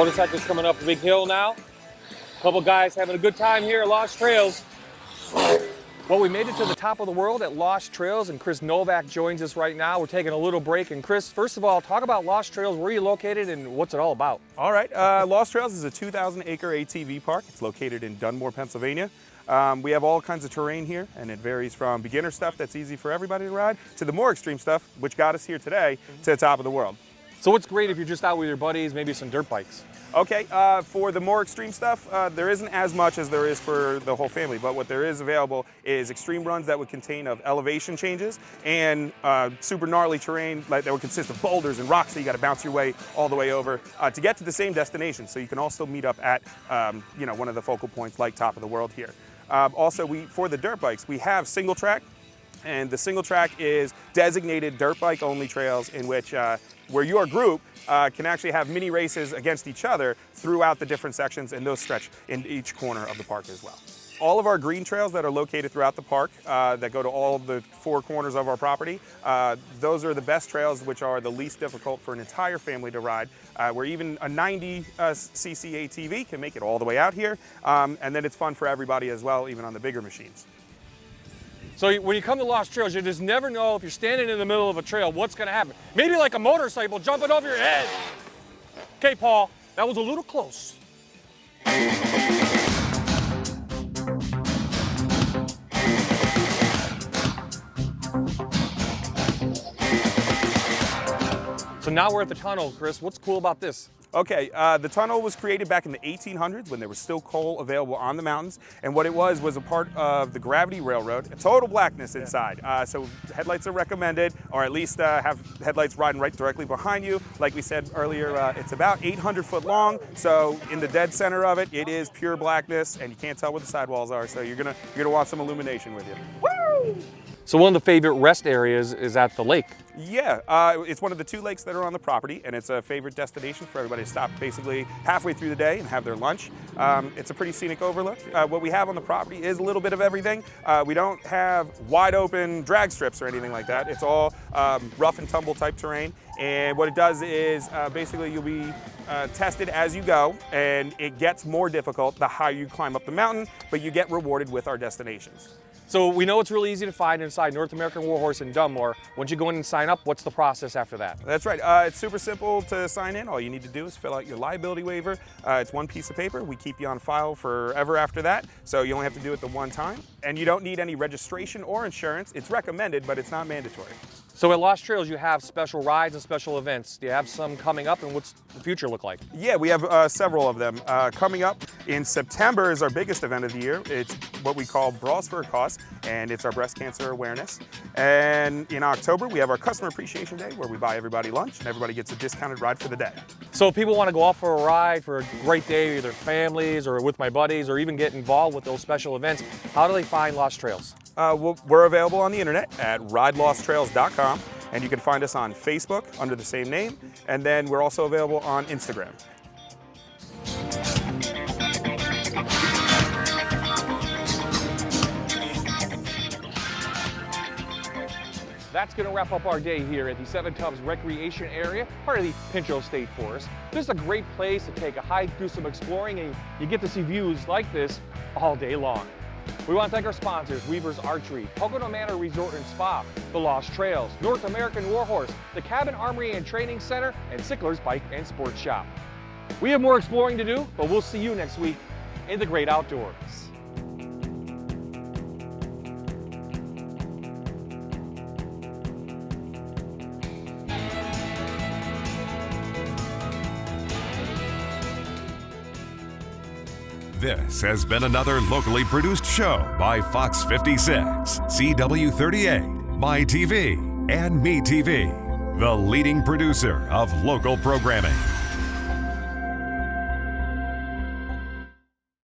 Protector's coming up a big hill now. A couple guys having a good time here at Lost Trails. Well, we made it to the top of the world at Lost Trails, and Chris Novak joins us right now. We're taking a little break. And Chris, first of all, talk about Lost Trails. Where are you located and what's it all about? All right, Lost Trails is a 2,000-acre ATV park. It's located in Dunmore, Pennsylvania. We have all kinds of terrain here, and it varies from beginner stuff that's easy for everybody to ride to the more extreme stuff, which got us here today, to the top of the world. So what's great if you're just out with your buddies, maybe some dirt bikes? Okay, for the more extreme stuff, there isn't as much as there is for the whole family, but what there is available is extreme runs that would contain of elevation changes and super gnarly terrain that would consist of boulders and rocks that you got to bounce your way all the way over to get to the same destination. So you can also meet up at one of the focal points like Top of the World here. Also, for the dirt bikes, we have single track, and the single track is designated dirt bike only trails in which where your group can actually have mini races against each other throughout the different sections, and those stretch in each corner of the park as well. All of our green trails that are located throughout the park that go to all of the four corners of our property, those are the best trails, which are the least difficult for an entire family to ride, where even a 90cc ATV can make it all the way out here, and then it's fun for everybody as well, even on the bigger machines. So when you come to Lost Trails, you just never know if you're standing in the middle of a trail, what's going to happen. Maybe like a motorcycle jumping over your head. Okay, Paul, that was a little close. So now we're at the tunnel, Chris. What's cool about this? Okay, the tunnel was created back in the 1800s when there was still coal available on the mountains, and what it was a part of the Gravity Railroad. Total blackness inside, so headlights are recommended, or at least have headlights riding right directly behind you. Like we said earlier, it's about 800 foot long, so in the dead center of it, it is pure blackness, and you can't tell where the sidewalls are, so you're gonna want some illumination with you. Woo! So one of the favorite rest areas is at the lake. Yeah, it's one of the two lakes that are on the property, and it's a favorite destination for everybody to stop basically halfway through the day and have their lunch. It's a pretty scenic overlook. What we have on the property is a little bit of everything. We don't have wide open drag strips or anything like that. It's all rough and tumble type terrain, and what it does is basically you'll be tested as you go, and it gets more difficult the higher you climb up the mountain, but you get rewarded with our destinations. So we know it's really easy to find inside North American Warhorse in Dunmore. Once you go in and sign up, what's the process after that? That's right. It's super simple to sign in. All you need to do is fill out your liability waiver. It's one piece of paper. We keep you on file forever after that, so you only have to do it the one time. And you don't need any registration or insurance. It's recommended, but it's not mandatory. So at Lost Trails, you have special rides and special events. Do you have some coming up, and what's the future look like? Yeah, we have several of them. Coming up in September is our biggest event of the year. It's what we call Bras for a Cause, and it's our breast cancer awareness. And in October, we have our Customer Appreciation Day, where we buy everybody lunch, and everybody gets a discounted ride for the day. So if people want to go off for a ride for a great day, either families or with my buddies, or even get involved with those special events, how do they find Lost Trails? We're available on the internet at ridelosttrails.com, and you can find us on Facebook under the same name, and then we're also available on Instagram. That's going to wrap up our day here at the Seven Tubs Recreation Area, part of the Pinchot State Forest. This is a great place to take a hike, do some exploring, and you get to see views like this all day long. We want to thank our sponsors, Weaver's Archery, Pocono Manor Resort and Spa, The Lost Trails, North American Warhorse, the Cabin Armory and Training Center, and Sickler's Bike and Sports Shop. We have more exploring to do, but we'll see you next week in the great outdoors. This has been another locally produced show by Fox 56, CW38, MyTV, and MeTV, the leading producer of local programming.